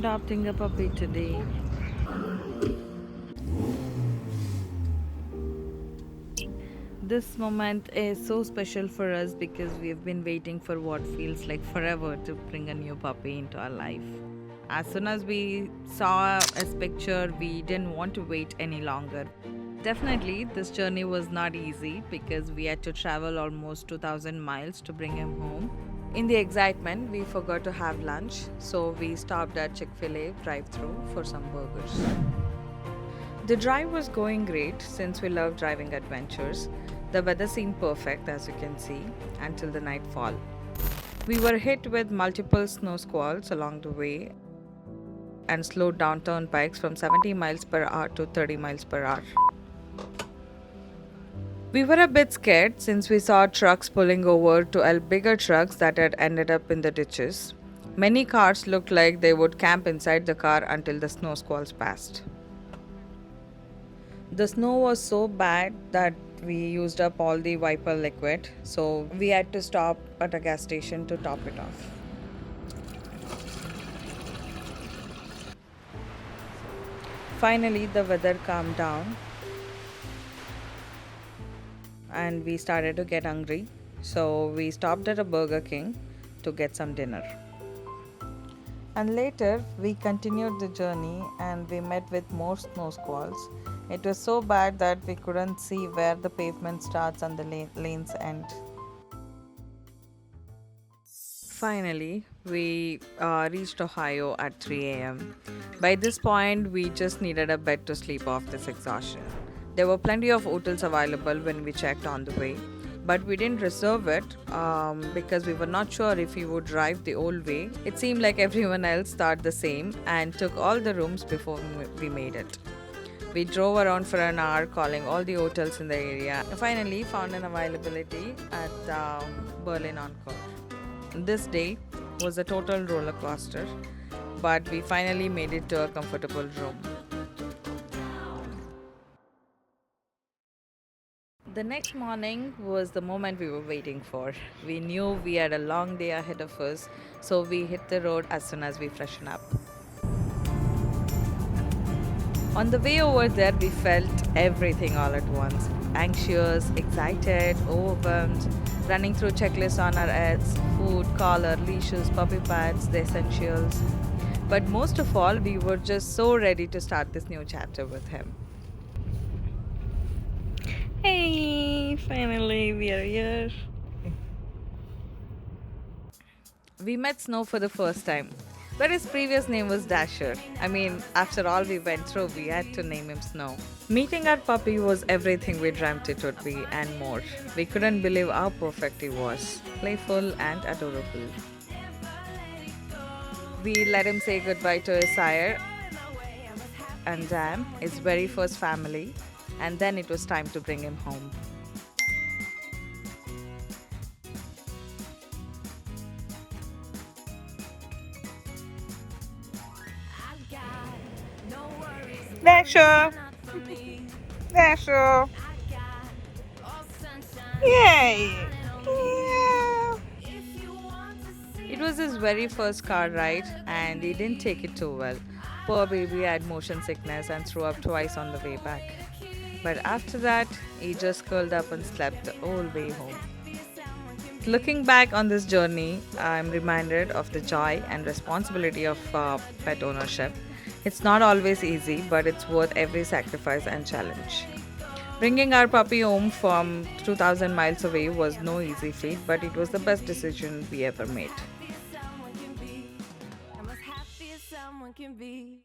adopting a puppy today. This moment is so special for us because we have been waiting for what feels like forever to bring a new puppy into our life. As soon as we saw his picture, we didn't want to wait any longer. Definitely, this journey was not easy because we had to travel almost 2000 miles to bring him home. In the excitement, we forgot to have lunch, so we stopped at Chick-fil-A drive-thru for some burgers. The drive was going great since we love driving adventures. The weather seemed perfect, as you can see, until the nightfall. We were hit with multiple snow squalls along the way and slowed down turnpikes from 70 miles per hour to 30 miles per hour. We were a bit scared since we saw trucks pulling over to bigger trucks that had ended up in the ditches. Many cars looked like they would camp inside the car until the snow squalls passed. The snow was so bad that we used up all the wiper liquid, so we had to stop at a gas station to top it off. Finally, the weather calmed down and we started to get hungry, so we stopped at a Burger King to get some dinner. And later, we continued the journey and we met with more snow squalls. It was so bad that we couldn't see where the pavement starts and the lanes end. Finally, we reached Ohio at 3 a.m. By this point, we just needed a bed to sleep off this exhaustion. There were plenty of hotels available when we checked on the way, but we didn't reserve it because we were not sure if we would drive the old way. It seemed like everyone else thought the same and took all the rooms before we made it. We drove around for an hour calling all the hotels in the area and finally found an availability at Berlin Encore. This day was a total roller coaster, but we finally made it to a comfortable room. The next morning was the moment we were waiting for. We knew we had a long day ahead of us, so we hit the road as soon as we freshened up. On the way over there, we felt everything all at once. Anxious, excited, overwhelmed, running through checklists on our heads, food, collar, leashes, puppy pads, the essentials. But most of all, we were just so ready to start this new chapter with him. Hey, finally we are here. We met Snow for the first time, but his previous name was Dasher. I mean, after all we went through, we had to name him Snow. Meeting our puppy was everything we dreamt it would be and more. We couldn't believe how perfect he was, playful and adorable. We let him say goodbye to his sire and Dam, his very first family, and then it was time to bring him home. Dasher! Dasher! Yay! Yeah. It was his very first car ride and he didn't take it too well. Poor baby had motion sickness and threw up twice on the way back. But after that, he just curled up and slept the whole way home. Looking back on this journey, I'm reminded of the joy and responsibility of pet ownership. It's not always easy, but it's worth every sacrifice and challenge. Bringing our puppy home from 2000 miles away was no easy feat, but it was the best decision we ever made. Someone can be.